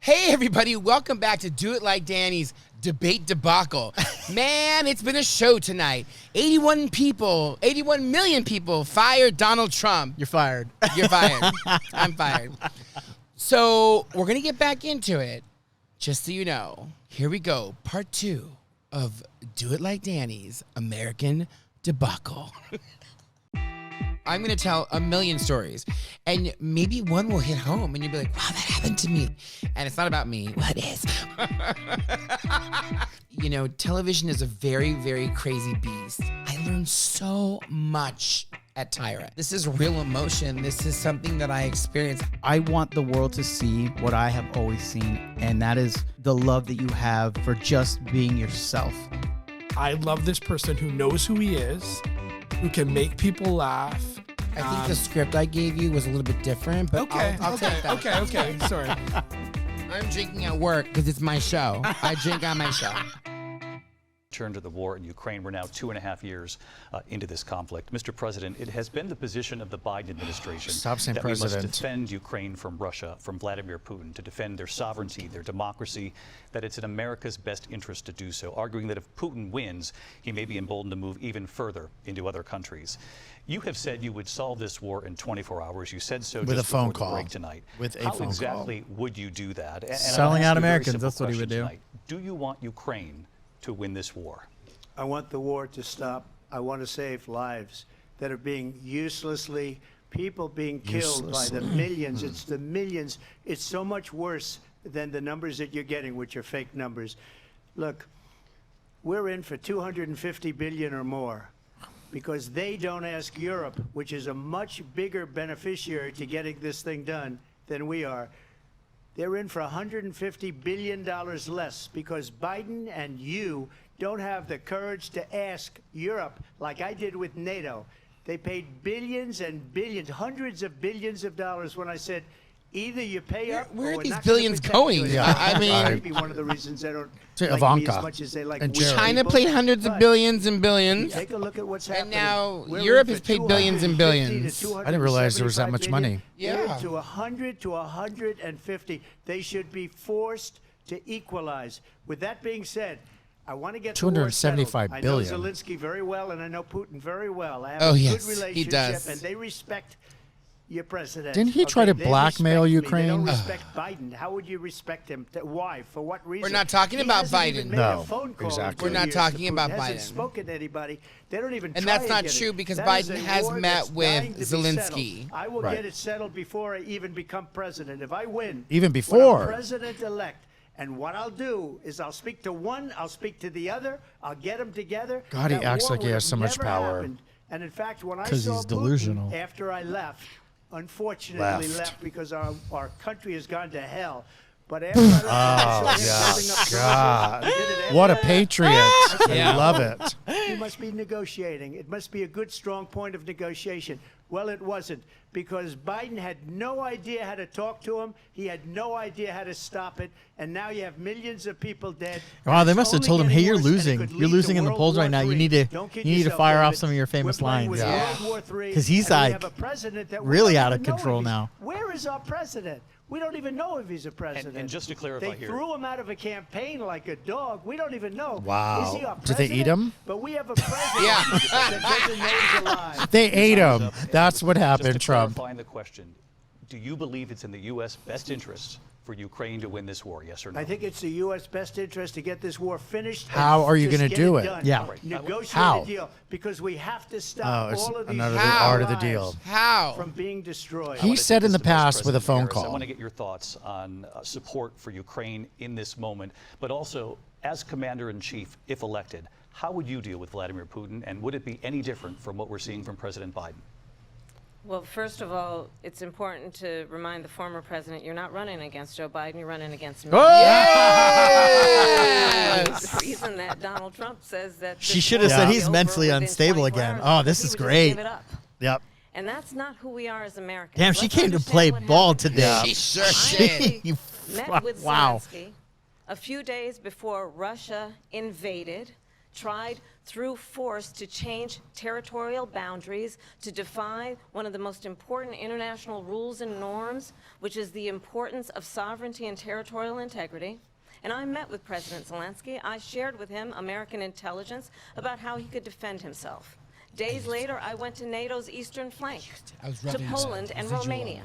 Hey, everybody. Welcome back to Do It Like Danny's Debate Debacle. Man, it's been a show tonight. 81 million people fired Donald Trump. You're fired. You're fired. I'm fired. So we're going to get back into it. Just so you know, here we go. Part 2 of Do It Like Danny's American Debacle. I'm going to tell a million stories, and maybe one will hit home, and you'll be like, wow, that happened to me. And it's not about me. Well, it is. You know, television is a very, very crazy beast. I learned so much at Tyra. This is real emotion. This is something that I experienced. I want the world to see what I have always seen, and that is the love that you have for just being yourself. I love this person who knows who he is, who can make people laugh. I think the script I gave you was a little bit different, but I'll take that. Okay, sorry. I'm drinking at work because it's my show. I drink on my show. Turn to the war in Ukraine. We're now 2.5 years into this conflict. Mr. President, it has been the position of the Biden administration Stop saying that we president. must defend Ukraine from Russia, from Vladimir Putin, to defend their sovereignty, their democracy, that it's in America's best interest to do so, arguing that if Putin wins, he may be emboldened to move even further into other countries. You have said you would solve this war in 24 hours. You said so With just a phone before the call. break tonight. With a How phone exactly would you do that? And Selling I'll out ask you a very Americans, simple that's what he would question do. tonight. Do you want Ukraine to win this war? I want the war to stop. I want to save lives that are being people being killed by the millions. It's the millions. It's so much worse than the numbers that you're getting, which are fake numbers. Look, we're in for 250 billion or more because they don't ask Europe, which is a much bigger beneficiary to getting this thing done than we are. They're in for $150 billion less because Biden and you don't have the courage to ask Europe like I did with NATO. They paid billions and billions, hundreds of billions of dollars when I said, either you pay up Where or are we're these not gonna billions protect going? you. Yeah, I mean- That might be one of the reasons they don't To like me Ivanka as much as they like and we Jared. China people. paid hundreds of But billions and billions. Take a look at what's happening. now We're in Europe for has paid billions and 250 billions. to I didn't realize there was that much 275 money. billion. We're Yeah. into 100 to 150. They should be forced to equalize. With that being said, I want to get the war 275 settled. billion. I know Zelensky very well, and I know Putin very well. I have Oh, a yes, good he relationship, does. and they respect your president. Didn't he try to They blackmail respect me. They don't Ukraine? respect Biden. How would you respect him? Why? For what reason? We're not talking He about hasn't Biden. even made No, a phone call in exactly. 2 We're not years talking to about Putin. Hasn't Biden. spoken to anybody. They don't even And try that's to not get true it. because That is Biden a has war met that's with dying to be Zelensky. settled. I will Right. get it settled before I even become president. If I win, Even when before. I'm president-elect. And what I'll do is I'll speak to one, I'll speak to the other, I'll get them together. God, he That acts war like he would has have so much never power. happened. And in fact, when I 'Cause saw he's Putin delusional. after I left, unfortunately Left. left because our country has gone to hell. But after I left, I saw him building up God. Jerusalem. He did it after What a that. patriot. I love it. He must be negotiating. It must be a good, strong point of negotiation. Well, it wasn't because Biden had no idea how to talk to him. He had no idea how to stop it. And now you have millions of people dead. Wow, And they it's must have only told him, getting "Hey, you're worse, and it losing. could You're lead to losing in the World polls War right now. You III. need to Don't kid you need to yourself, fire off David. some of your famous We're playing lines." with Yeah. World War III, 'Cause he's and we like have a president that we really don't out of even know control if he's- now. Where is our president? We don't even know if he's a president. And just to clarify they here- threw him out of a campaign like a dog. We don't even know. Wow. Is he our Did they eat president? him? But we have a president Yeah. that doesn't know he's alive. They ate him. Up. And That's what just happened, to Trump. clarify the question, do you believe it's in the U.S. best interest for Ukraine to win this war, yes or no? I think it's the U.S. best interest to get this war finished. and How are you just gonna get do it? done. Yeah. Negotiate How? a deal because we have to stop it's all of these another How? art of the lives deal. How? from being destroyed. He I wanna said take in this the to Vice past with a President phone Harris. call. I want to get your thoughts on support for Ukraine in this moment, but also as commander-in-chief, if elected, how would you deal with Vladimir Putin, and would it be any different from what we're seeing from President Biden? Well, first of all, it's important to remind the former president you're not running against Joe Biden, you're running against me. The reason that Donald Trump says that She this should have war said will he's be over mentally within unstable 24 again. hours Oh, because this he is would just great. give it up. Yep. And that's not who we are as Americans. Damn, she Let's came to understand play what ball happened. today. She sure I did. actually You met with wow. Zelensky a few days before Russia invaded tried through force to change territorial boundaries, to defy one of the most important international rules and norms, which is the importance of sovereignty and territorial integrity. And I met with President Zelensky. I shared with him American intelligence about how he could defend himself. Days later, I went to NATO's eastern flank, to Poland and Romania.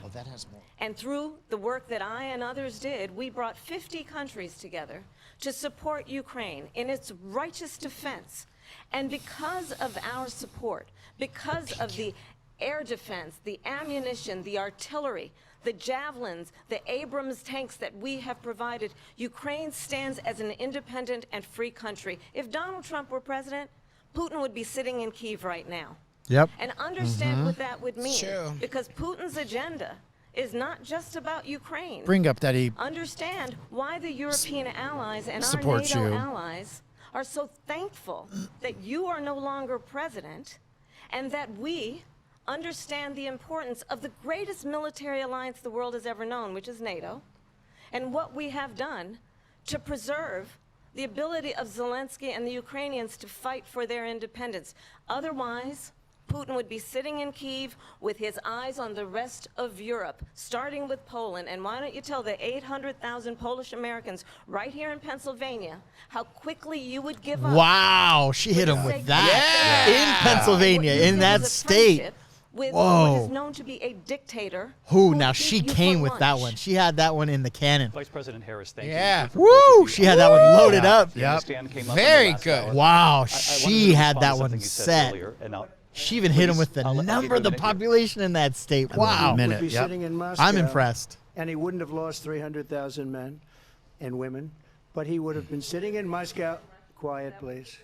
And through the work that I and others did, we brought 50 countries together to support Ukraine in its righteous defense. And because of our support, because of the air defense, the ammunition, the artillery, the javelins, the Abrams tanks that we have provided, Ukraine stands as an independent and free country. If Donald Trump were president, Putin would be sitting in Kyiv right now. Yep. And understand what that would mean. True. Because Putin's agenda is not just about Ukraine. Bring up that he Understand why the European allies and our supports NATO you. allies are so thankful that you are no longer president, and that we understand the importance of the greatest military alliance the world has ever known, which is NATO, and what we have done to preserve the ability of Zelensky and the Ukrainians to fight for their independence. Otherwise, Putin would be sitting in Kyiv with his eyes on the rest of Europe, starting with Poland. And why don't you tell the 800,000 Polish Americans right here in Pennsylvania how quickly you would give up. Wow, she hit him with that in Pennsylvania, what you in did that was a state. friendship with Whoa. what is known to be a dictator. Who who now eat she you for came with that lunch. one. She had that one in the cannon. Vice President Harris, thank Yeah. you. For both of Woo! you. She had that one loaded up. The stand came up in the Very last good. hour. Wow, I wanted she to had respond that to one something you said set. earlier, and now, She even hit him please, with the I'll give number you a of the minute here. population in that state. Wow. would be sitting in Moscow. I'm impressed. And he wouldn't have lost 300,000 men and women, but he would have been sitting in Moscow. Quiet, please.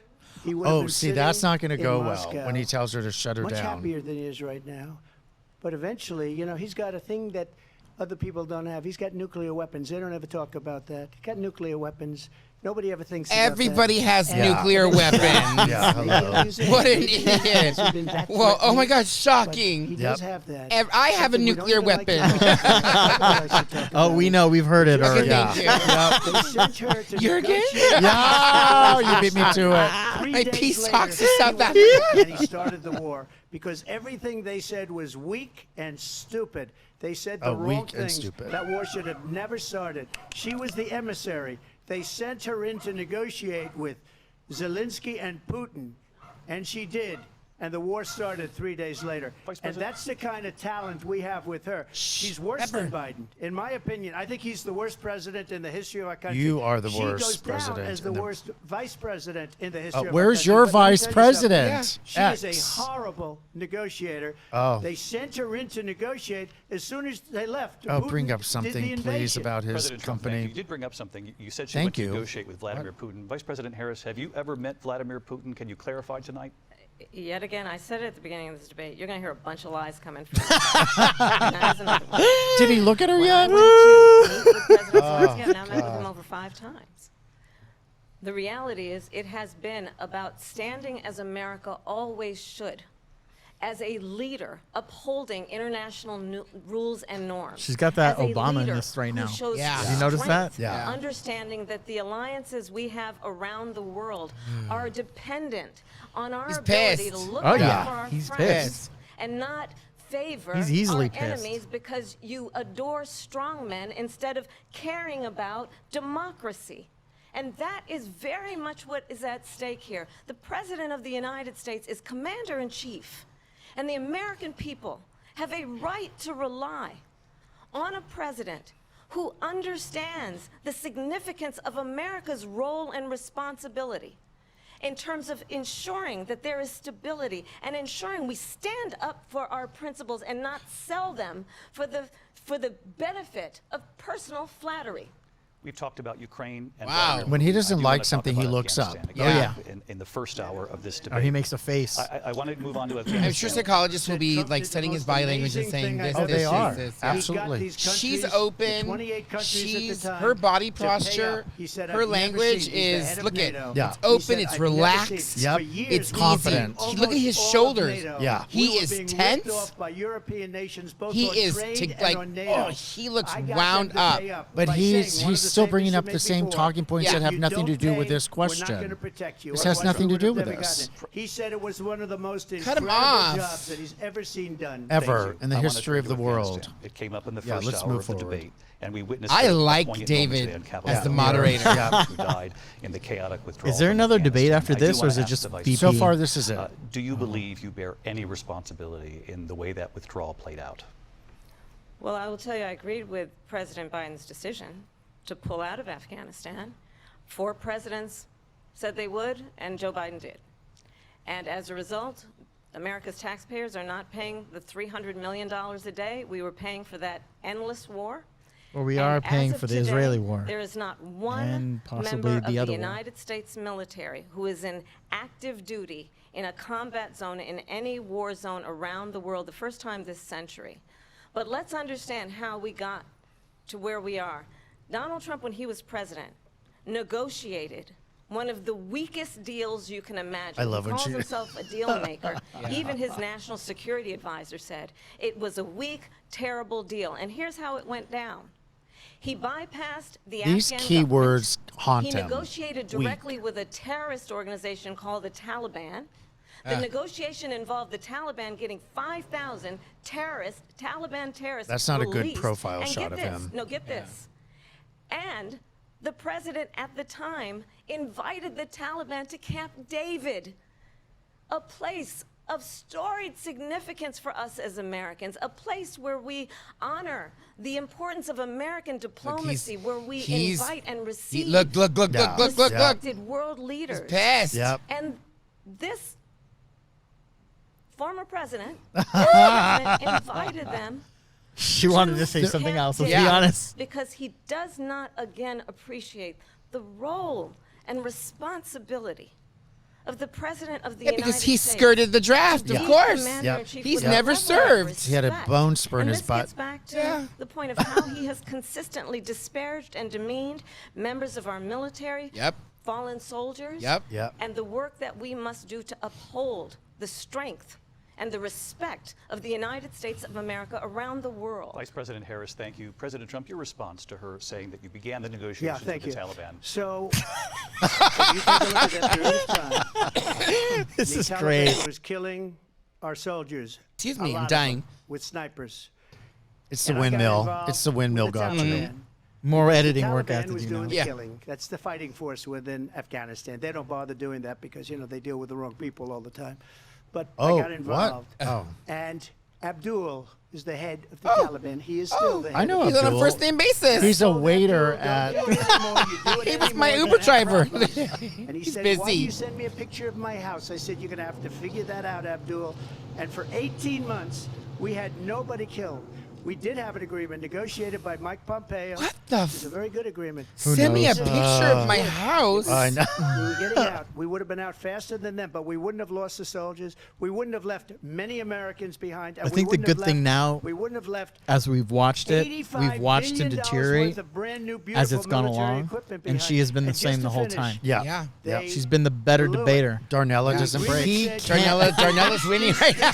He would have Oh, been see, that's sitting not going to in go well Moscow, when he tells her to shut her much down. happier than he is right now. But eventually, you know, he's got a thing that other people don't have. He's got nuclear weapons. They don't ever talk about that. He's got nuclear weapons. Nobody ever thinks about that. Everybody has And- nuclear weapons. Yeah, hello. What an idiot. Well, oh my God, He shocking. does have that. I have a Something we don't nuclear even like to weapon. talk about. Oh, we know. We've heard it Okay, already. thank you. They sent her to Jürgen? negotiate. Yeah, you beat me to it. 3 My days peace later, talks to he South went Africa. And he started the war because everything they said was weak and stupid. They said the Oh, wrong weak and things. stupid. That war should have never started. She was the emissary. They sent her in to negotiate with Zelensky and Putin, and she did. And the war started 3 days later. Vice And President? that's the kind of talent we have with her. She's worse than Biden. In my opinion, I think he's the worst president in the history of our country. You are the She worst goes down president as the in the- worst vice president in the history of our Where's country. your But let me vice tell you something. president? She is X. a horrible negotiator. Oh. They sent her in to negotiate as soon as they left. Oh, Putin bring up did the something, please, invasion. about his President Trump, thank you. company. You did bring up something. You said she Thank went to you. negotiate with Vladimir Putin. Vice President Harris, have you ever met Vladimir Putin? Can you clarify tonight? Yet again, I said it at the beginning of this debate, you're going to hear a bunch of lies coming from me. And that is another one. Did he look at her When I yet? went to meet with President Zelensky, I've now met with him over 5 times. The reality is, it has been about standing as America always should, as a leader upholding international rules and norms. She's got that As a Obama in leader this right who now. shows Yeah. Have you noticed that? strength, Yeah. Understanding that the alliances we have around the world are dependent on our He's ability pissed. to look Oh, out yeah. for our He's friends pissed. and not favor He's easily our pissed. enemies because you adore strongmen instead of caring about democracy. And that is very much what is at stake here. The President of the United States is Commander-in-Chief, and the American people have a right to rely on a president who understands the significance of America's role and responsibility in terms of ensuring that there is stability and ensuring we stand up for our principles and not sell them for the benefit of personal flattery. We've talked about Ukraine and Wow. Vladimir When he Putin. doesn't I do like wanna talk something, he about looks up. Afghanistan Oh, again in the first hour of this debate. Oh, he makes a face. I want to move on to Afghanistan. I'm sure psychologists will be Trump like did the studying his most body language and amazing saying thing this, I've Oh, this, they this, are. this. He got Absolutely. these countries, She's the open. 28 countries at the She's time, her body to pay posture, up. He said, her "I've never language seen-" He's the is head of look at NATO. Yeah. it's He open, said, it's "I've never seen-" relaxed, Yep. For years, it's we confident. easy. almost Look at his all of shoulders. NATO. Yeah. He We were is being ripped tense. off by European nations, both He on is trade and like on NATO. oh, he looks I got wound them to up. pay up But by he's saying one of the the still same bringing piece up of the same before. talking points Yeah. that have You nothing to don't do with pay, this we're not question. going to protect you. This has Otherwise, nothing we to do would with have never this. gotten it. He said it was one of the most Cut him incredible off. jobs that he's ever seen done. Ever in the I wanna history turn of to the world. Afghanistan. It came up in the Yeah, first let's hour move of the forward. debate, and we witnessed I a like poignant moment David today on Capitol as the Hill. moderator. Yeah. Who died in the chaotic withdrawal. Is there from another debate Afghanistan. after I do this, or wanna is it ask just the Vice BP? So far, this is it. Do you believe you bear any responsibility in the way that withdrawal played out? Well, I will tell you, I agreed with President Biden's decision to pull out of Afghanistan. 4 presidents said they would, and Joe Biden did. And as a result, America's taxpayers are not paying the $300 million a day we were paying for that endless war. Well, we And are as paying of for the today, Israeli war. There is not one And possibly member the of other the war. United States military who is in active duty in a combat zone in any war zone around the world, the first time this century. But let's understand how we got to where we are. Donald Trump, when he was president, negotiated one of the weakest deals you can imagine. I love he when calls she- himself a deal maker. Even his national security advisor said it was a weak, terrible deal. And here's how it went down. He bypassed the These Afghan key government. words haunt He him. negotiated directly with a terrorist organization called the Taliban. The negotiation involved the Taliban getting 5,000 Taliban terrorists That's not a good released. profile And shot get of this, him. No, get this. And the president at the time invited the Taliban to Camp David, a place of storied significance for us as Americans, a place where we honor the importance of American diplomacy, where we invite and receive Look. respected world leaders. Pissed. Yep. And this former president invited them She wanted to say something Camp else. Let's David be honest. because he does not, again, appreciate the role and responsibility of the president of the Yeah, United because he States. skirted the draft, to of be course. commander-in-chief He's with a never level of served. He had a respect. bone spur in And his this butt. gets back to Yeah. the point of how he has consistently disparaged and demeaned members of our military, Yep. fallen soldiers, Yep. Yep. and the work that we must do to uphold the strength and the respect of the United States of America around the world. Vice President Harris, thank you. President Trump, your response to her saying that you began the Yeah, negotiations thank with you. the Taliban. So, if you take a look at that period of time, This the is Taliban great. was killing our soldiers. Excuse a me, lot I'm of them, dying. with snipers. It's the And I got windmill. involved It's the windmill with the got you. Taliban. More The editing work I have Taliban to was do doing now. the Yeah. killing. That's the fighting force within Afghanistan. They don't bother doing that because, they deal with the wrong people all the time. But Oh, I got what? involved. Oh. And Abdul is the head of the Taliban. He is still the head. I know He's on a Abdul. first name basis. He's a told waiter Abdul, at. "Don't do it anymore. You do it He was my anymore, Uber gonna have driver. problems." And he He's said, "Why do busy. you send me a picture of my house?" I said, "You're going to have to figure that out, Abdul." And for 18 months, we had nobody killed. We did have an agreement negotiated by Mike Pompeo. What the It's a very good agreement. Send me a knows? picture of my house. I know. We were getting out. We would have been out faster than them, but we wouldn't have lost the soldiers. We wouldn't have left many Americans behind. And I think we the wouldn't good have thing left- now, we wouldn't have left as we've watched it, $85 we've watched it billion deteriorate worth of brand new, as it's beautiful gone military along, equipment and behind. she has been the And just same to the whole finish, time. Yeah. Yeah. Yeah. they She's been the better blew it. debater. Darnella doesn't agreement break. said- Darnella's winning right now.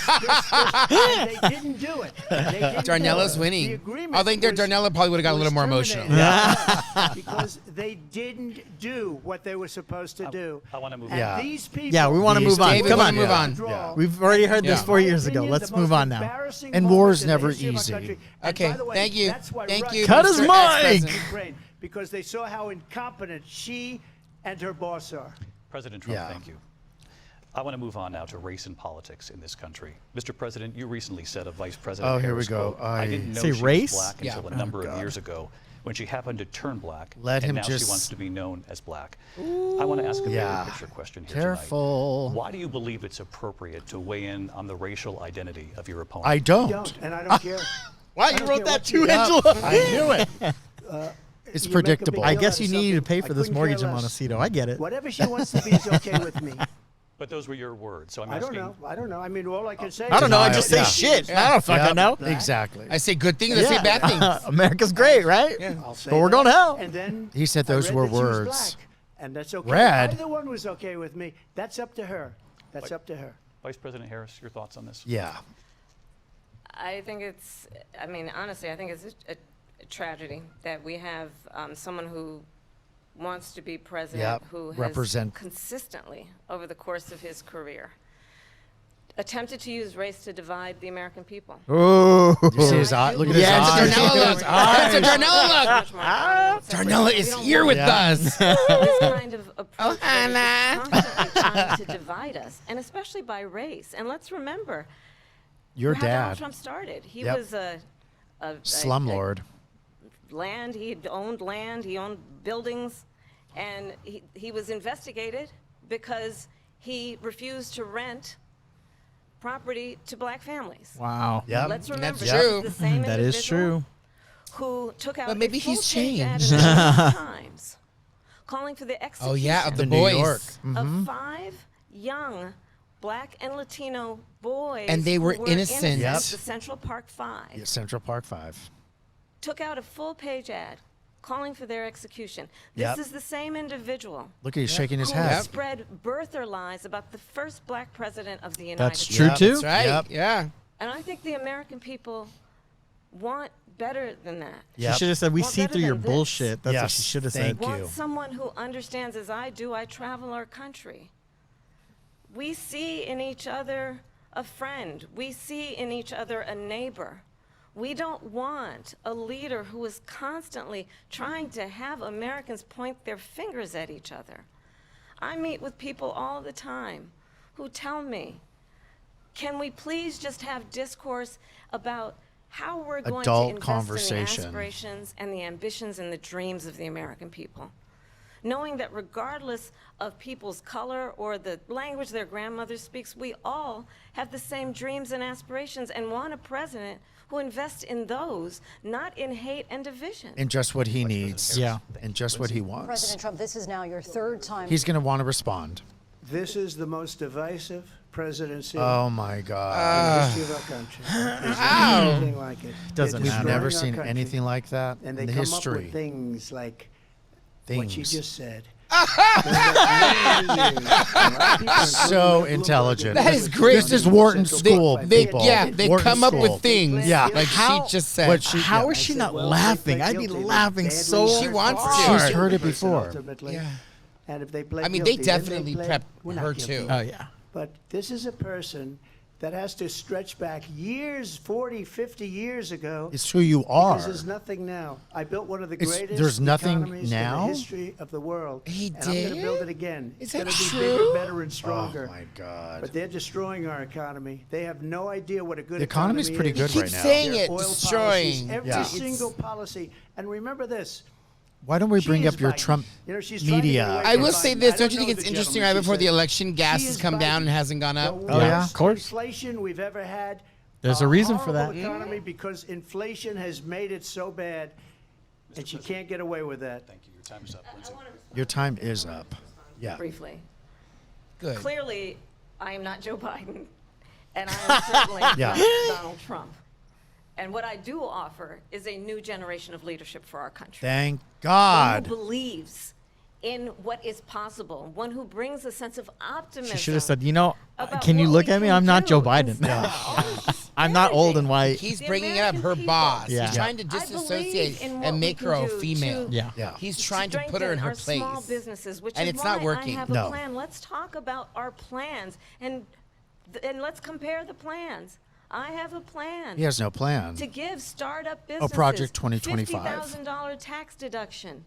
And they didn't do it. They didn't do Darnella's it. winning. The agreement I think that was- Darnella probably would have got a little was more emotional. terminated because they didn't do what they were supposed to do. I wanna move And on. these people. Yeah, we want to These move on. David, Come wanna on. move on. Yeah. We've already heard this Yeah. 4 years ago. opinion, Let's the move most on now. embarrassing And moment war's in the never history of our easy. country. And Okay, by the way, thank you. that's why Thank Russia you, Cut his Mr. mic! Ex-President. Ukraine, because they saw how incompetent she and her boss are. President Trump, Yeah. thank you. I want to move on now to race and politics in this country. Mr. President, you recently said of Vice President Oh, here we Harris, go. quote, I didn't know Say she race? was black Yeah. until a number of years ago when she happened to turn black, Let and him now just- she wants to be known as black. I want to ask a Yeah. bigger picture question here Careful. tonight. Why do you believe it's appropriate to weigh in on the racial identity of your opponent? I don't. Don't, and I don't care. Wow, I you don't wrote care that what too, you do. Angela. I knew it. It's You make a big predictable. deal I out guess of you needed to something pay I for this couldn't mortgage in care less. Montecito. I get it. Whatever she wants to be is okay with me. But those were your words, so I'm I asking. don't know. I don't know. I mean, all I can say. I don't know. I Denial. just say Yeah. shit. I don't fucking Yep, know. Exactly. I say good things, I say bad things. America's great, right? I'll say But we're that. going to hell. And then He said I those read were that she was words. black, and that's okay. Rad. Either one was okay with me. That's up to her. That's up to her. Vice President Harris, your thoughts on this? Yeah. I think it's, I mean, honestly, I think it's a tragedy that we have someone who wants to be president Yep, who has represent- consistently, over the course of his career, attempted to use race to divide the American people. You see his eye? Look at his Yeah, eyes. it's a Darnella look. That's a Darnella look. Much more prominent than Darnella separation. is We don't here want with Yeah. us. this kind of approach that is Hannah. constantly trying to divide us, and especially by race. And let's remember, Your how Donald dad, Trump started. He Yep. was a slumlord. land. He owned land. He owned buildings, and he was investigated because he refused to rent property to black families. Wow. Yep. Let's remember That's this true. is the same That is individual true. who took out But maybe a full he's page ad changed. in the New York Times calling for the execution Oh yeah, of the The New boys. York. of 5 young Black and Latino boys, And they were who innocent. Yep. The Central Park 5 Yeah, Central Park 5. took out a full-page ad calling for their execution. This Yep. is the same individual Look, he's shaking his who head. spread birther lies about the first Black president of the United That's States. true Yep. too. That's right. Yep. Yeah. And I think the American people want better than that. She Yep. should have said, "We Well, see better through your than this. bullshit." That's what she Yes, should have thank said. you. Want someone who understands, as I do. I travel our country. We see in each other a friend. We see in each other a neighbor. We don't want a leader who is constantly trying to have Americans point their fingers at each other. I meet with people all the time who tell me, can we please just have discourse about how we're going Adult to invest conversation. in the aspirations and the ambitions and the dreams of the American people? Knowing that regardless of people's color or the language their grandmother speaks, we all have the same dreams and aspirations and want a president who invests in those, not in hate and division. And just what he needs. Yeah. And just what he wants. President Trump, this is now your third time. He's going to want to respond. This is the most divisive presidency Oh my in God. the history of our country. There's not anything like it. Doesn't They're matter. We've never destroying seen our country, anything like that and in they the come up history. with things like what she Things. just said. So intelligent. That is great. This is Wharton School, They people. yeah, they Wharton come up School. with things. Yeah. Like How- she just said. what she- How yeah. is she I said, not well, laughing? they I'd pled be guilty. laughing Badly so She wants to. hard. She's heard it person before. ultimately. Yeah. And if they pled I mean, they guilty, then definitely pled, prepped "We're not her guilty." too. Oh yeah. But this is a person that has to stretch back years, 40, 50 years ago. It's who you are. Because there's nothing now. I built one of the It's- greatest there's nothing economies now? in the history of the world. He and I'm going did? to build it again. Is It's going that to be true? bigger, better, and stronger. Oh my God. But they're destroying our economy. They have no idea what a good The economy's economy pretty is. good You right keep now. saying Their it, oil destroying. policies, every Yeah. single policy. And remember this. Why don't we She bring is up your Biden. Trump You know, she's trying to get media? away I from will Biden. say this. I Don't you think know it's the interesting gentleman, right she before the said. election, gas She has is come down Biden. and hasn't gone up? The Oh, yeah? worst Of course. inflation we've ever had. There's a reason for horrible that. economy because inflation has made it so bad, and she can't get away with that. Thank you. Your time is up, Lindsay. Your time is up. Yeah. Briefly. Good. Clearly, I am not Joe Biden, and I am certainly Yeah. not Donald Trump. And what I do offer is a new generation of leadership for our country. Thank One God. who believes in what is possible, one who brings a sense of optimism. She should have said, "You know, about can you what look we at me? can I'm not do Joe Biden. instead of all this I'm not old and disparaging. white." He's The bringing it up, her American boss. people. He's trying to I believe disassociate in what and we make can her a do female. to Yeah. Yeah. He's trying to put her in her strengthen place. our small businesses, which And is it's why not working. I have No. a plan. Let's talk about our plans and let's compare the plans. I have a plan. He has no plan. To give startup businesses Project 2025. $50,000 tax deduction.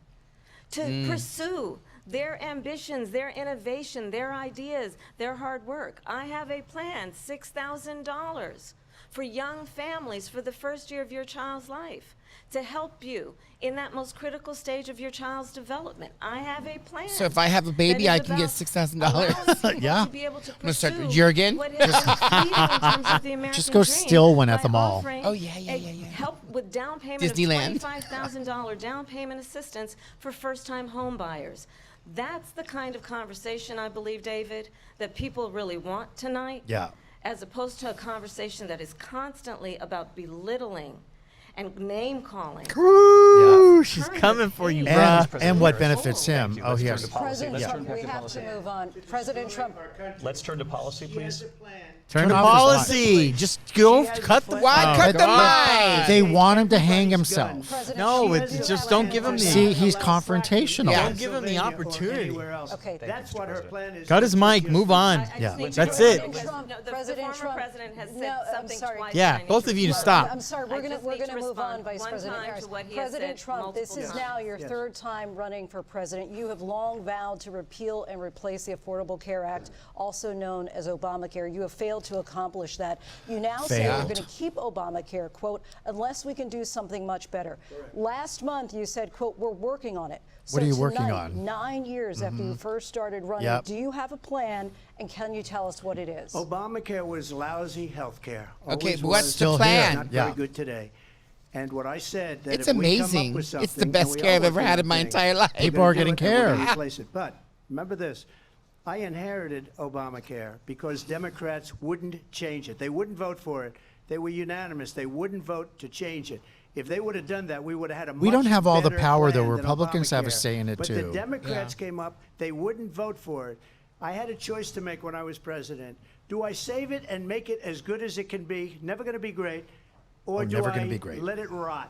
To pursue their ambitions, their innovation, their ideas, their hard work. I have a plan, $6,000 for young families for the first year of your child's life to help you in that most critical stage of your child's development. I have a plan. So if I have a baby, that I is can get about $6,000. allowing people Yeah. to be able to gonna start pursue with Jurgen. what has been fleeting in terms of the American go dream steal one at by the mall. offering Oh, yeah. help with down payment Disneyland. of $25,000 down payment assistance for first-time home buyers. That's the kind of conversation, I believe, David, that people really want tonight. Yeah. As opposed to a conversation that is constantly about belittling and name-calling. Ooh, she's Turn coming the for you, page. bruh. And what benefits Thank him? you. Oh, Let's he turn has. to policy. President Let's Trump, turn we to have policy. to move on. President Trump. Let's turn to policy, She has please. a plan. Turn to off his policy. Just go She has cut a the. plan. Why Oh, cut the God. mic? They want him to hang Everybody's himself. President, No, she it- doesn't just have don't an give him answer. the- See, he's Allow fracking. confrontational. Yeah. Don't give him the Pennsylvania or opportunity. anywhere else. Okay. That's what her plan is. Cut his mic. Move on. I just Yeah. need to That's go it. on because, Trump- no, the President former Trump- president has said No, I'm something sorry. twice. Yeah, and I need both to of you respond. stop. I'm sorry, I we're just going need to to move on, respond Vice one President time Harris. to what he has President said Trump, this multiple is times. now your Yes. third time running for president. You have long vowed to repeal and replace the Affordable Care Act, also known as Obamacare. You have failed to accomplish that. You now say you're Failed. going to keep Obamacare, quote, unless we can do something much better. Last month you said, quote, we're working on it. What are you So working tonight, on? 9 years after you first started running, Yep. do you have a plan, and can you tell us what it is? Obamacare was lousy health care. Okay, Always but what's was. the Still plan? here. Not Yeah. very good today. And what I said that It's if we come up amazing. with It's the something, and best we care I've are ever had working in my on entire things, life. we're People gonna are do getting it and we're gonna care. replace it. But remember this. I inherited Obamacare because Democrats wouldn't change it. They wouldn't vote for it. They were unanimous. They wouldn't vote to change it. If they would have done that, we would have had a We much don't have all the better power, though. plan than Republicans have a Obamacare. say in it, but too. the Democrats came up. They wouldn't vote for it. I had a choice to make when I was president. Do I save it and make it as good as it can be? Never going to be great. Or do never I gonna be great. let it rot?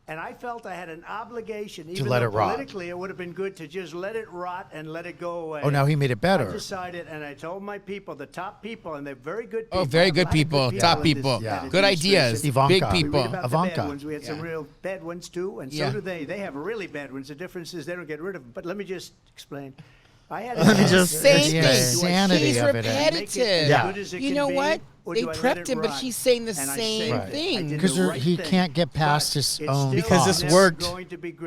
And I felt I had an obligation, even let though it rot. politically it would have been good to just let it rot and let it go away. Oh, now he made it better. I decided, and I told my people, the top people, and they're very good Oh, people. very I have a good lot of people, good top in this people. Yeah. administration. Good ideas, Ivanka. big We read We people. read about Ivanka. the bad ones. We had some Yeah. real bad ones too, and so Yeah. do they. They have really bad ones. The difference is they don't get rid of them. But let me just explain. I had Let me just- Same the thing. insanity He's of it. repetitive. Yeah. You know what? They prepped him, but he's saying the same thing. Because he can't get past his own Because this thoughts. worked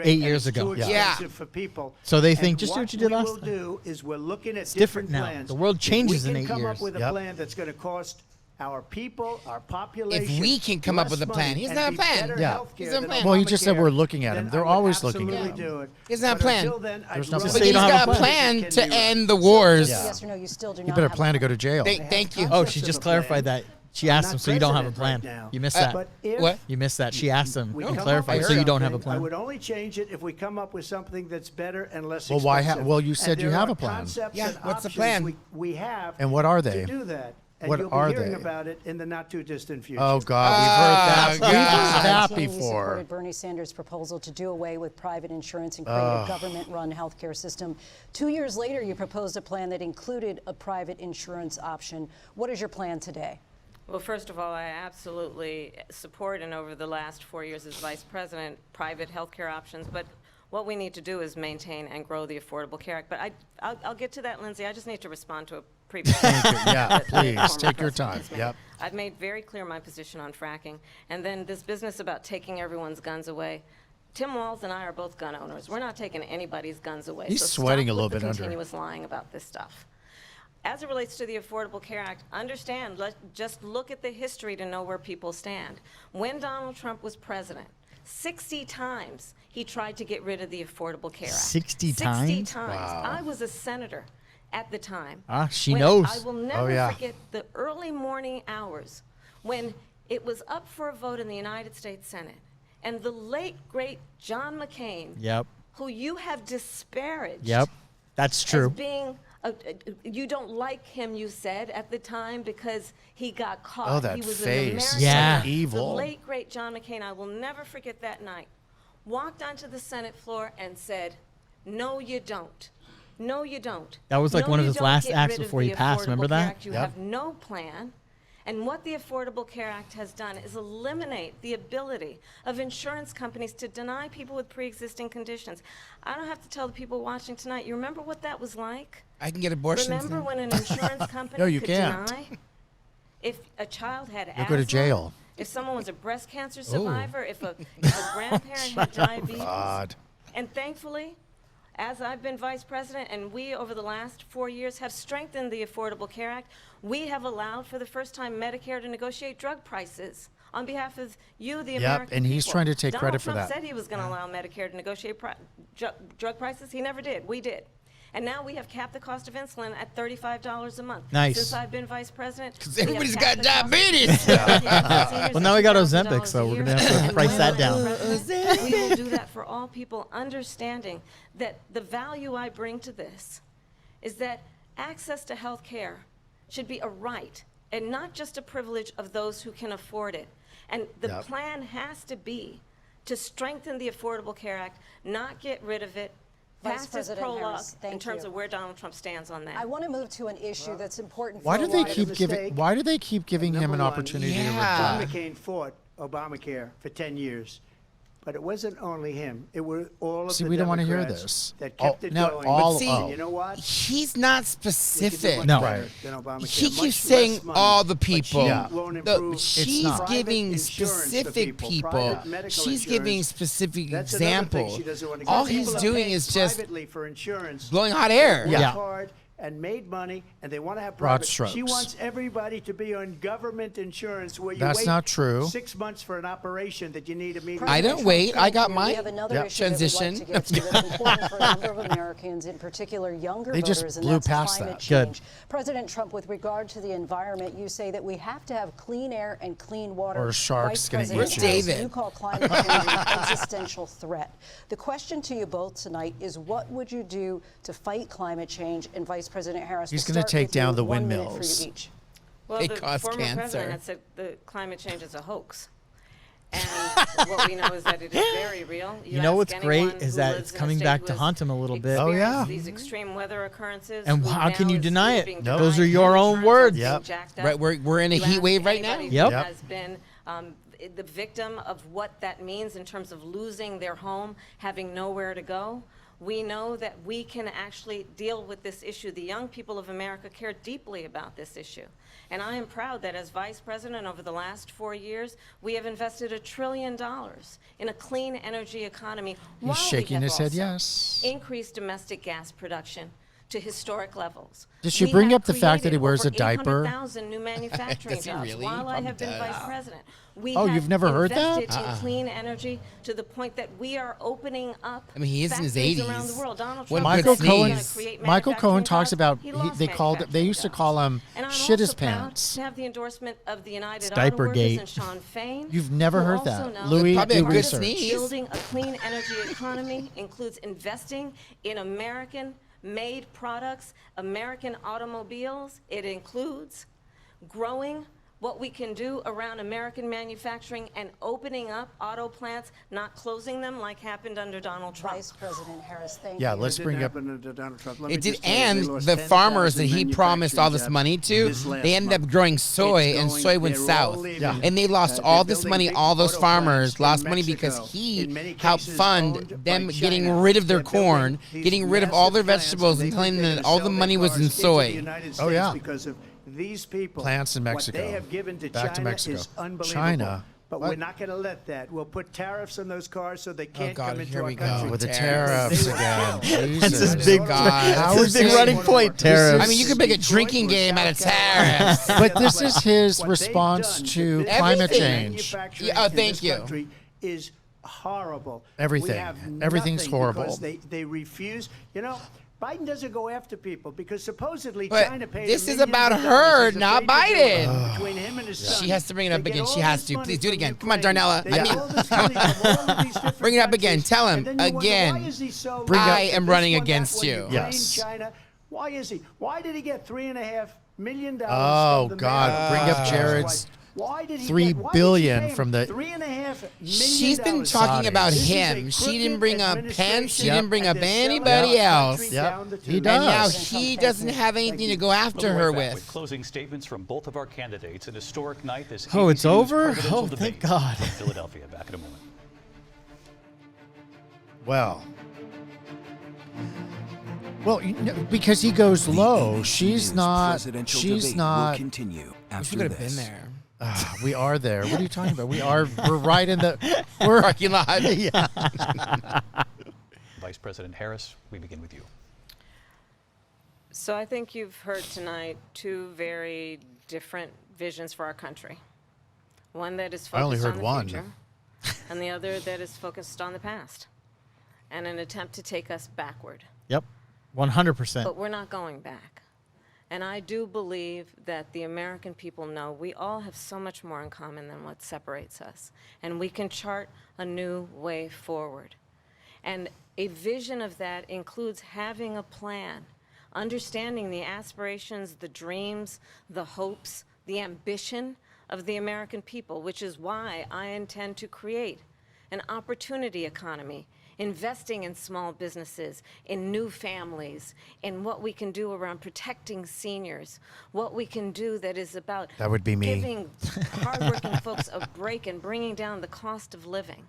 8 years ago. Yeah. For people. So they And think, just do what you did last What time. we will do is we're looking at different now. plans. The world changes If in we 8 can come years. up with a Yep. plan that's going to cost our people, our population. If we can come up less with a plan. money He doesn't and have a be plan. better Yeah. healthcare He doesn't have a than plan. Well, he just said Obamacare, we're looking at him. then They're I would always looking at absolutely him. do it. He doesn't have a But plan. until then, I'd There's nothing rather to But say he's you don't got have a a plan Can to be right. end the wars. Yeah. Yes or no, you still do You not better have plan a to go to jail. Thank you. Oh, she just clarified that. She asked I'm him, not so you don't have a president plan. right now. You missed that. But if What? You missed that. She asked him we and come clarified, up so with you don't have a something, I plan. would only change it if we come up with something that's better and less Well, expensive. well, you said And you there have are a plan. concepts Yeah, and what's the options plan? We have. And what are to they? do that. And What you'll are be hearing they? about it in the not too distant future. Oh, God. We've heard that. God. We've heard that 2019, You before. supported Bernie Sanders' proposal to do away with private insurance and create a government-run healthcare system. 2 years later, you proposed a plan that included a private insurance option. What is your plan today? Well, first of all, I absolutely support, and over the last 4 years as vice president, private healthcare options. But what we need to do is maintain and grow the Affordable Care Act. But I'll get to that, Lindsay. I just need to respond to a previous. Yeah, that the please, former take your president time. has made. Yep. I've made very clear my position on fracking, and then this business about taking everyone's guns away. Tim Walz and I are both gun owners. We're not taking anybody's guns away. He's so sweating stop a little with the bit under. continuous lying about this stuff. As it relates to the Affordable Care Act, understand, just look at the history to know where people stand. When Donald Trump was president, 60 times he tried to get rid of the Affordable Care Act. 60 60 times? times. I was a senator at the time. Ah, she when knows. I will never yeah. forget the early morning hours when it was up for a vote in the United States Senate, and the late, great John McCain, Yep. who you have disparaged Yep. That's as true. being you don't like him, you said at the time, because he got caught. Oh, that he was face. An American. Yeah. Evil. The late great John McCain, I will never forget that night, walked onto the Senate floor and said, "No, you don't. No, you don't." That was like No, one of you his don't last get acts rid of before he the passed. Remember Affordable Care that? Act. You Yep. have no plan. And what the Affordable Care Act has done is eliminate the ability of insurance companies to deny people with pre-existing conditions. I don't have to tell the people watching tonight, you remember what that was like? I can get abortions. Remember now. when an insurance company No, you could can't. deny if a child had You'll asthma, go to jail. if someone was a breast cancer survivor, if a grandparent had diabetes? God. And thankfully, as I've been vice president, and we over the last 4 years have strengthened the Affordable Care Act, we have allowed for the first time Medicare to negotiate drug prices on behalf of you, the Yep, American and he's people. trying to take Donald credit for Trump that. said he was going to allow Medicare to negotiate drug prices. He never did. We did. And now we have capped the cost of insulin at $35 a month. Nice. Since I've been vice president, 'Cause we have everybody's capped got the cost of diabetes. insulin. Well, now we got $2,000 Ozempic, so a we're year. gonna have to And price when that I'm down. president, we will do that for all people, understanding that the value I bring to this is that access to health care should be a right and not just a privilege of those who can afford it. And the plan has to be to strengthen the Affordable Care Act, not get rid of it, Vice pass its President prologue Harris, in thank terms you. of where Donald Trump stands on that. I want to move to an issue that's important. Why for do a they lot of keep giving? mistake. Why do they keep giving him an Number one, opportunity Yeah. to John resign? McCain fought Obamacare for 10 years. But it wasn't only him. It were all of See, the we don't wanna hear Democrats this. that kept it now going. all- see, And you know what? He's not We specific. could do No. much better than Obamacare. He Much keeps less saying money, all the but she people. won't The- improve she's not. private giving insurance to specific people. private medical She's giving insurance. specific That's another thing example. she doesn't want to All give. he's People are doing paying is just privately for insurance. blowing hot air. Worked Yeah. hard and made money, and they want to have Broad private. She strokes. wants everybody to be on government insurance where you That's wait not true. 6 months for an operation that you need immediately. I don't Trump, wait. I thank got you. my We have another Yep. issue that we'd like transition. to get to that's important for a number of Americans, in particular younger They just voters, and blew that's past climate that. Good. change. President Trump, with regard to the environment, you say that we have to have clean air and clean water. Or a shark's Vice gonna President Where's eat you. Harris, David? You call climate change an existential threat. The question to you both tonight is, what would you do to fight climate change? And Vice President Harris, He's going gonna to take down the 1 minute for windmills. you each. Well, They the cause former cancer. president had said the climate change is a hoax. And what we know is that it is very real. You know ask what's great anyone is who that lives it's in a coming state back who to has haunt him a little bit. Oh, yeah. experienced these extreme weather occurrences. And who how can now you is deny it? being Nope. Those are denied your health own insurance, words. being Yep. jacked up. Right, we're in a You heat ask wave right now. anybody Yep. who has been the victim of what that means in terms of losing their home, having nowhere to go. We know that we can actually deal with this issue. The young people of America care deeply about this issue. And I am proud that as vice president over the last 4 years, we have invested $1 trillion in a clean energy economy. while we shaking have his head also yes. increased domestic gas production to historic levels. Did she We bring have up the fact that he created wears over a diaper? 800,000 new manufacturing Does he jobs really? while I Probably have been does. vice president. We Oh, have you've never heard that? invested in clean energy to the point that we are opening up I mean, he is in his factories around 80s. the world. Donald One Trump Michael said he was Cohen. gonna create Michael Cohen manufacturing talks jobs. about. He lost They called. They manufacturing used to jobs. call him And I'm shit his also proud pants. to have the endorsement of the United It's Auto diaper Workers gate. and Sean Fain. You've never who heard also that. know Louis, Probably do a good research. sneeze. Building a clean energy economy includes investing in American-made products, American automobiles. It includes growing what we can do around American manufacturing and opening up auto plants, not closing them like happened under Donald Trump. Vice President Harris, thank Yeah, you. let's It bring didn't up. happen under Donald Trump. Let me It did, just tell you, they and lost the farmers that 10,000 he promised all this manufacturing money jobs to, this last they ended up month. growing soy, It's and going- soy went they're all south. leaving. Yeah. And they lost They're all this building money, big all those auto farmers plants lost in money Mexico, because he in many helped cases fund owned them by getting China. rid of their They're building corn, these getting rid of all their massive plants, vegetables, and and they telling think them they're that gonna all sell the their money was cars in into the soy. United Oh, yeah. States because of these people. Plants in What Mexico. they have given to Back to China Mexico. is unbelievable. China? But What? we're not going to let that. We'll put tariffs on those cars so they can't God, come into here our we go. country. Oh, with the Tariffs. tariffs They will again. kill. That's his Jesus. big, God. How that's is his big this- running point, tariffs. I mean, you could make a drinking game out of tariffs. But this is his What they've response done to business climate Everything. change. manufacturing Yeah, oh, in thank this you. country is horrible. Everything. We have Everything's nothing horrible. because they refuse. You know, Biden doesn't go after people because supposedly But China paid this him is millions about of her, dollars. He's not afraid to do it Biden. between him and his son. She has to bring it up They get again. She all has this to. money Please do it from again. Come on, Ukraine. Darnella. They I get mean, all this money from all of these different Bring it up again. countries, Tell him and then you wonder, again. why is he so Bring low? up- I am This running one, that against one, you. Ukraine, Yes. China. Why is he? Why did he get $3.5 million? Oh, from the God. mayor? Bring up His Jared's wife? Why did he $3 get, why billion did she pay him from the- $3.5 million? She's been talking about This is a him. She didn't crooked bring up Pence. She administration, didn't bring and up they're selling anybody our else. country Yep. down the He tube. And now does. he doesn't have anything to go after We'll be her right back with. closing statements from both of our candidates. An historic night. This Oh, it's ABC News over? presidential Oh, thank debate God. from Philadelphia. Back in a moment. Well, because he goes low. She's not. Presidential She's debate not. will continue We after could have this. been there. We are there. What are you talking about? We are. We're right in the. We're. Parking lot. Vice President Harris, we begin with you. So I think you've heard tonight two very different visions for our country. One that is I only focused on heard the one. future, and the other that is focused on the past, and an attempt to take us backward. Yep, 100%. But we're not going back. And I do believe that the American people know we all have so much more in common than what separates us. And we can chart a new way forward. And a vision of that includes having a plan, understanding the aspirations, the dreams, the hopes, the ambition of the American people, which is why I intend to create an opportunity economy, investing in small businesses, in new families, in what we can do around protecting seniors, what we can do that is about That would be me. giving hardworking folks a break and bringing down the cost of living.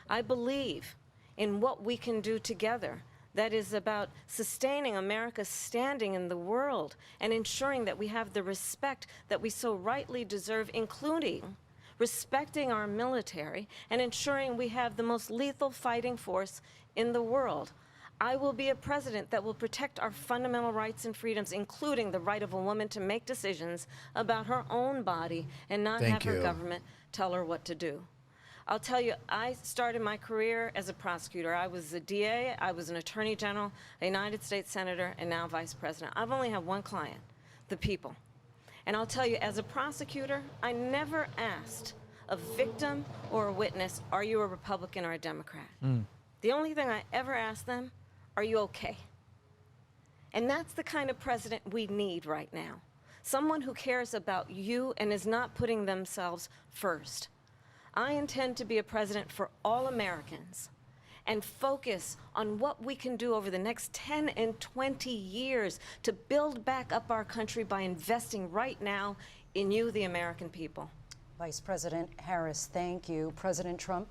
I believe in what we can do together that is about sustaining America's standing in the world and ensuring that we have the respect that we so rightly deserve, including respecting our military and ensuring we have the most lethal fighting force in the world. I will be a president that will protect our fundamental rights and freedoms, including the right of a woman to make decisions about her own body and not Thank have her you. government tell her what to do. I'll tell you, I started my career as a prosecutor. I was a DA, I was an attorney general, a United States senator, and now vice president. I've only had one client, the people. And I'll tell you, as a prosecutor, I never asked a victim or a witness, are you a Republican or a Democrat? The only thing I ever asked them, are you okay? And that's the kind of president we need right now. Someone who cares about you and is not putting themselves first. I intend to be a president for all Americans and focus on what we can do over the next 10 and 20 years to build back up our country by investing right now in you, the American people. Vice President Harris, thank you. President Trump?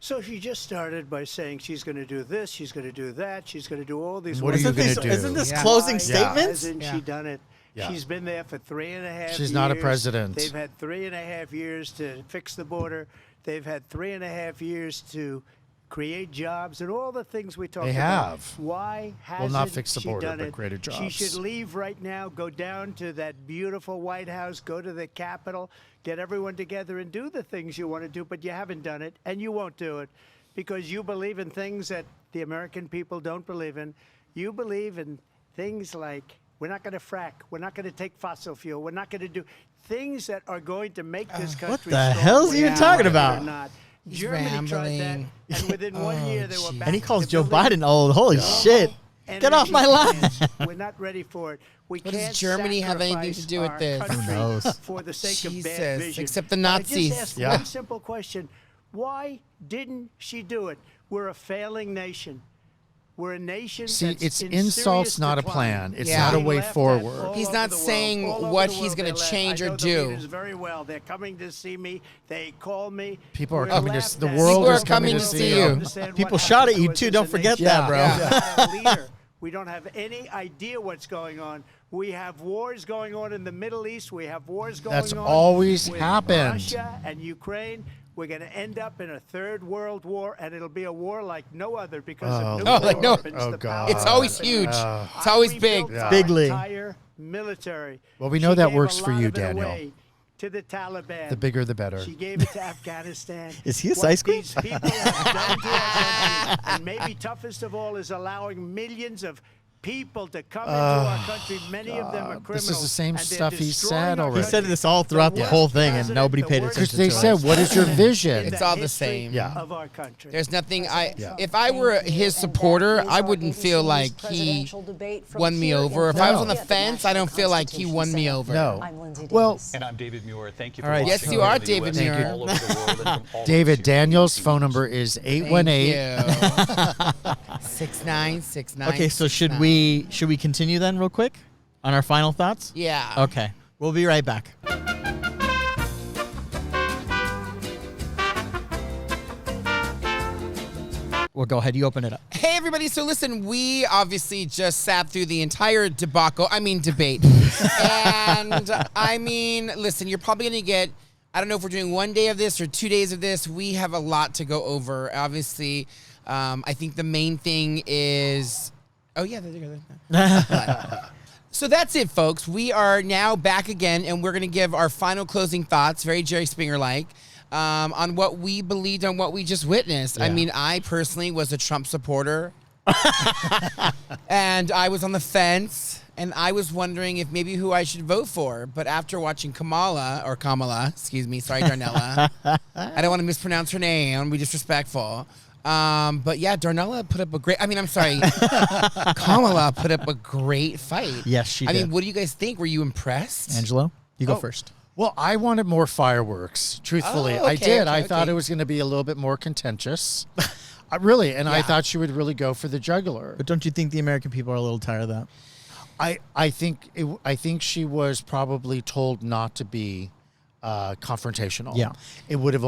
So she just started by saying she's going to do this, she's going to do that, she's going to do all these. What are you wonderful gonna things. do? Isn't this Yeah. closing Why statements? hasn't she done it? Yeah. She's been there for 3.5 years. She's not a president. They've had 3.5 years to fix the border. They've had 3.5 years to create jobs and all the things we talked They about. have. Why Well, hasn't not fix the she border, done but it? created She jobs. should leave right now, go down to that beautiful White House, go to the Capitol, get everyone together and do the things you want to do, but you haven't done it and you won't do it because you believe in things that the American people don't believe in. You believe in things like we're not going to frack, we're not going to take fossil fuel, we're not going to do things that are going to make this country What the strong, hell's he whether talking you like it or about? not. He's Germany tried that, rambling. and within 1 year they were back. And he calls to Joe building Biden old. Holy shit. Get off energy my lawn. plants. We're not ready for it. We What does can't Germany have anything to sacrifice do with our this? country Who knows? For the sake of bad Jesus, vision. except the But I Nazis. just asked Yeah. one simple question: why didn't she do it? We're a failing nation. We're a nation. See, that's it's in insults, serious not a decline. plan. It's Yeah. not a Being way laughed at forward. all He's over not the world, saying all over what the he's world gonna they laugh. change I or know the do. leaders very well. They're coming to see me. They call me. People are We're coming to laughed the at. world People is are coming coming to to see see you. you. Understand People what shot at happened you to us too. as Don't a forget nation. that, bro. We don't have a leader. We don't have any idea what's going on. We have wars going on in the Middle East. We have wars going That's on. always with happened. Russia and Ukraine. We're going to end up in a third world war, and it'll be a war like no other because Oh, of nuclear like no- weapons. Oh, the God. power It's of always weapons. huge. It's always I big. rebuilt our Bigly. entire military. Well, we know She that gave works a for lot you, of it Daniel. away to the Taliban. The bigger, the better. She gave it to Afghanistan. Is he a What ice cream? these people have done to our country, and maybe toughest of all, is allowing millions of people to come into our country. Many of them are criminals. This is the same and they're stuff he destroying said our already. He said country. this all throughout the worst whole thing, and president, nobody the paid worst Because attention they to it. said, what is your in vision? the It's all the history same. Yeah. of our country. There's nothing Yeah. if I were his supporter, I wouldn't feel like he won me over. If I was on the fence, I don't feel like he won me over. No. I'm Lindsay Well, Davis. And I'm David Muir. Thank you for All right. watching. Yes, you are, in the David US, Muir. all over the world, and from all of David, us here at Daniel's ABC phone News. number is Thank 818. you. 6969. Okay, so should we continue then real quick on our final thoughts? Yeah. Okay. We'll be right back. Well, go ahead. You open it up. Hey, everybody. So, listen, we obviously just sat through the entire debate. And, listen, you're probably going to get, I don't know if we're doing 1 day of this or 2 days of this. We have a lot to go over. Obviously, I think the main thing is, oh, yeah, there you go. So that's it, folks. We are now back again, and we're going to give our final closing thoughts, very Jerry Springer-like, on what we believed, on what we just witnessed. I Yeah. mean, I personally was a Trump supporter, and I was on the fence, and I was wondering if maybe who I should vote for. But after watching Kamala, sorry, Darnella. I don't want to mispronounce her name. I don't want to be disrespectful. But yeah, Darnella put up a great, Kamala put up a great fight. Yes, she I did. mean, what do you guys think? Were you impressed? Angelo? You go first. Well, I wanted more fireworks. Truthfully, Oh, I okay, did. okay, I thought okay. it was going to be a little bit more contentious. Really, and I Yeah. thought she would really go for the jugular. But don't you think the American people are a little tired of that? I think she was probably told not to be confrontational. Yeah. It would have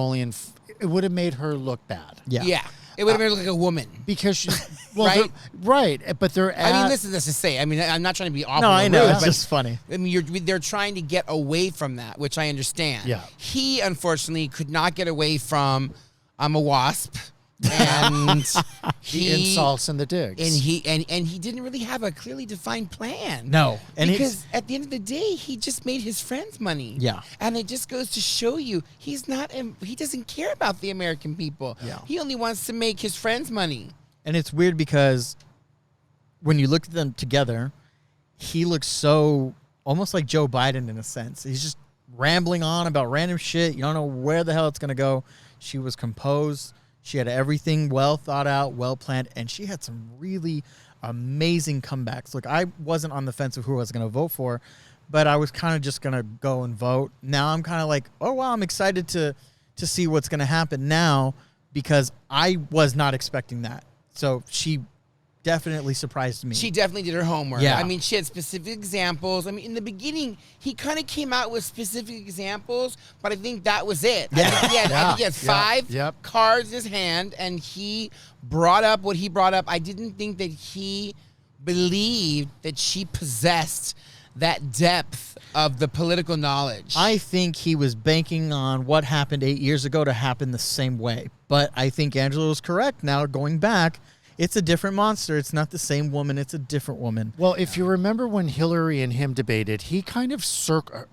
it would have made her look bad. Yeah. It would have been like a woman. Because she, well, Right? right, but they're at, I mean, listen, let's just say. I mean, I'm not trying to be awful. No, or I know. rude, It's but, just funny. I mean, they're trying to get away from that, which I understand. Yeah. He, unfortunately, could not get away from, I'm a wasp. And the he insults and the digs. and he didn't really have a clearly defined plan. No. And because at the end of the day, he just made his friends money. Yeah. And it just goes to show you he doesn't care about the American people. Yeah. He only wants to make his friends money. And it's weird because when you look at them together, he looks so almost like Joe Biden in a sense. He's just rambling on about random shit. You don't know where the hell it's going to go. She was composed. She had everything well thought out, well planned, and she had some really amazing comebacks. Look, I wasn't on the fence of who I was going to vote for, but I was kind of just going to go and vote. Now I'm kind of like, oh, wow, I'm excited to see what's going to happen now because I was not expecting that. So she definitely surprised me. She definitely did her homework. Yeah. I mean, she had specific examples. I mean, in the beginning, he kind of came out with specific examples, but I think that was it. I think he had five cards in his hand, and he brought up what he brought up. I didn't think that he believed that she possessed that depth of the political knowledge. I think he was banking on what happened 8 years ago to happen the same way. But I think Angela was correct. Now, going back, it's a different monster. It's not the same woman. It's a different woman. Well, if you remember when Hillary and him debated, he kind of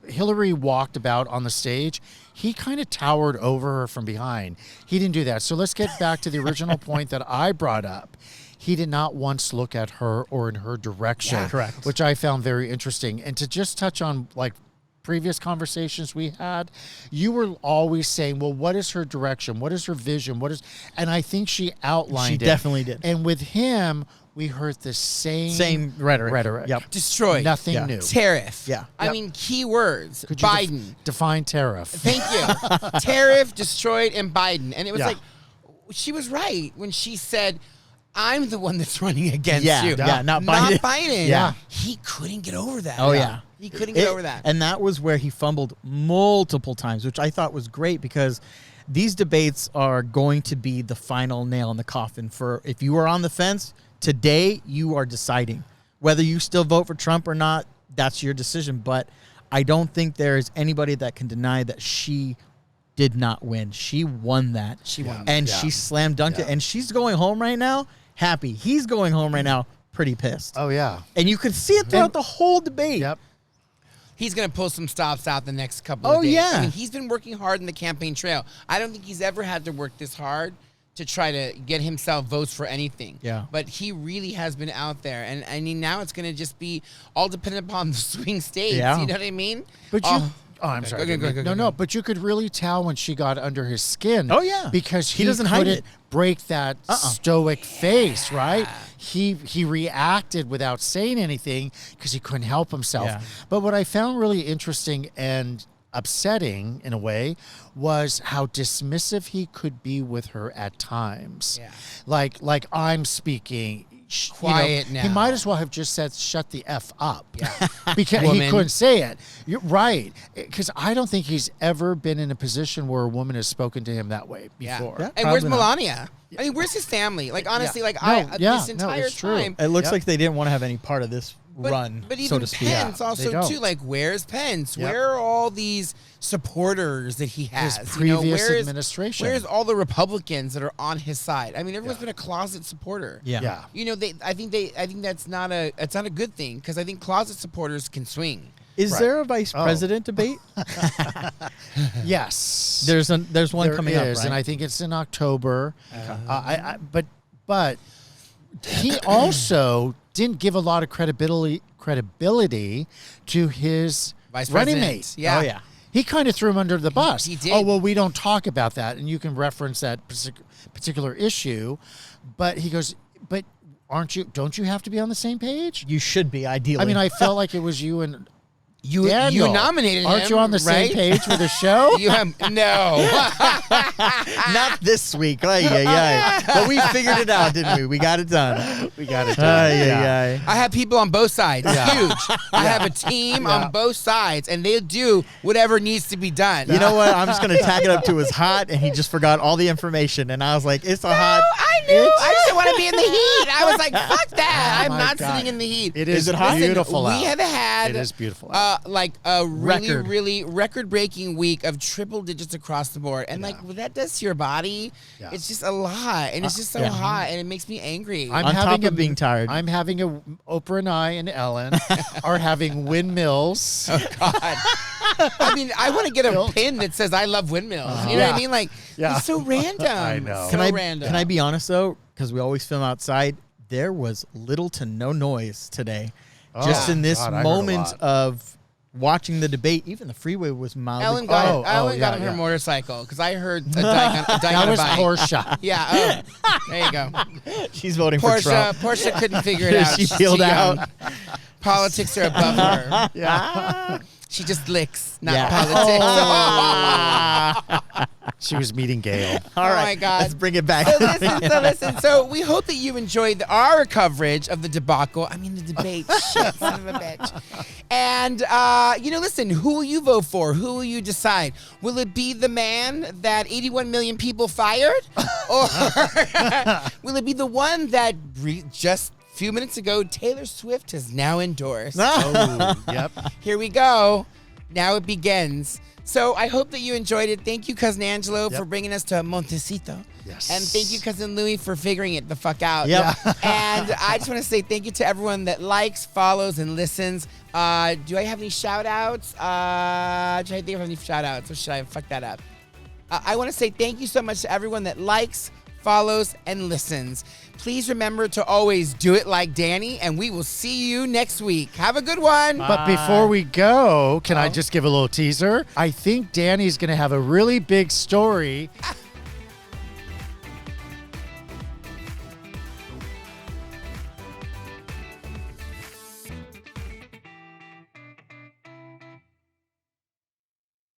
Hillary walked about on the stage. He kind of towered over her from behind. He didn't do that. So let's get back to the original point that I brought up. He did not once look at her or in her direction. Yeah. Correct. Which I found very interesting. And to just touch on like previous conversations we had, you were always saying, well, what is her direction? What is her vision? And I think she outlined it. She definitely did. And with him, we heard the same rhetoric. Yep. Destroyed. Nothing new. Tariff. Yeah. I mean, key words. Could you Biden. define tariff? Thank you. Tariff, destroyed, and Biden. And it was Yeah. like, she was right when she said, I'm the one that's running against Yeah, you. yeah, not Not Biden. Biden. Yeah. He couldn't get over that. Oh, yeah. He couldn't get over that. And that was where he fumbled multiple times, which I thought was great because these debates are going to be the final nail in the coffin. For if you are on the fence, today you are deciding. Whether you still vote for Trump or not, that's your decision. But I don't think there is anybody that can deny that she did not win. She won that. She won. And she slam dunked it. And she's going home right now happy. He's going home right now pretty pissed. Oh, yeah. And you could see it throughout the whole debate. Yep. He's going to pull some stops out the next couple Oh, of days. yeah. I mean, he's been working hard in the campaign trail. I don't think he's ever had to work this hard to try to get himself votes for anything. Yeah. But he really has been out there. And I mean, now it's going to just be all dependent upon the swing states. Yeah. You know what I mean? But you... Oh, I'm Okay, sorry. go. No, but you could really tell when she got under his skin. Oh, yeah. Because He doesn't hide couldn't it. break that stoic face, right? He reacted without saying anything because he couldn't help himself. Yeah. But what I found really interesting and upsetting in a way was how dismissive he could be with her at times. Yeah. Like I'm speaking. Quiet now. He might as well have just said, shut the F up. Yeah. Because he Woman. couldn't say it. You're right. Because I don't think he's ever been in a position where a woman has spoken to him that way before. Yeah. And where's Probably not. Melania? I mean, where's his family? Like, honestly, like, this entire it's true. time. It looks Yep. like they didn't want to have any part of this run, but so even to speak. Pence they also don't. too. Like, where's Pence? Yep. Where are all these supporters that he has? previous where's- administration. Where's all the Republicans that are on his side? I mean, everyone's been a closet supporter. Yeah. Yeah. You know, I think that's not a good thing because I think closet supporters can swing. Is Right. there a vice Oh. president debate? Yes. There's one There coming is, up, right? and I think it's in October. But he also didn't give a lot of credibility to his Vice running president. mate. Yeah. Oh, yeah. He kind of threw him under the bus. he did. Oh, well, we don't talk about that. And you can reference that particular issue. But he goes, but don't you have to be on the same page? You should be, ideally. I mean, I felt like it was you and You Daniel, nominated him. Aren't you on the same right? page with the show? You have no. Not this week. But we figured it out, didn't we? We got it done. We got it done. I have people on both sides. It's huge. I have a team on both sides, and they'll do whatever needs to be done. You know what? I'm just gonna tag it up to his hot, and he just forgot all the information. And I was like, "It's a hot." I knew. I just didn't want to be in the heat. I was like, "Fuck that! I'm my not God. sitting in the heat." It is it hot? beautiful We out. have had It is beautiful out. like a really, Record. really record-breaking week of triple digits across the board, and like what that does to your body, it's just a lot, and it's just so hot, and it makes me angry. On top of being tired. I'm having Oprah and I and Ellen are having windmills. God. I mean, I want to get a pin that says "I love windmills." You know what I mean? Like, it's so random. I know. So Can random. I be honest though? Because we always film outside. There was little to no noise today. Just in this God, I heard a moment lot. of watching the debate. Even the freeway was mildly Ellen quiet. got, got on her yeah. motorcycle because I heard a dyke on That a was bike. Porsche. Yeah. Oh, there you go. She's voting for Trump. Portia couldn't figure it out. She She's peeled too young. out. Politics are above her. Yeah. She just licks, not Yeah. politics. She was meeting Gail. All Oh right, my God. let's bring it back. So listen. So we hope that you've enjoyed our coverage of the debacle. I mean, the debate. Shit, son of a bitch. And, listen, who will you vote for? Who will you decide? Will it be the man that 81 million people fired? Or will it be the one that just a few minutes ago, Taylor Swift has now endorsed? Oh, yep. Here we go. Now it begins. So I hope that you enjoyed it. Thank you, Cousin Angelo, for bringing us to Montecito. Yes. And thank you, Cousin Louie, for figuring it the fuck out. Yep. And I just want to say thank you to everyone that likes, follows, and listens. Do I have any shout-outs? Do I think I have any shout-outs? Or should I fuck that up? I want to say thank you so much to everyone that likes, follows, and listens. Please remember to always do it like Danny, and we will see you next week. Have a good one. But before we go, can I just give a little teaser? I think Danny's going to have a really big story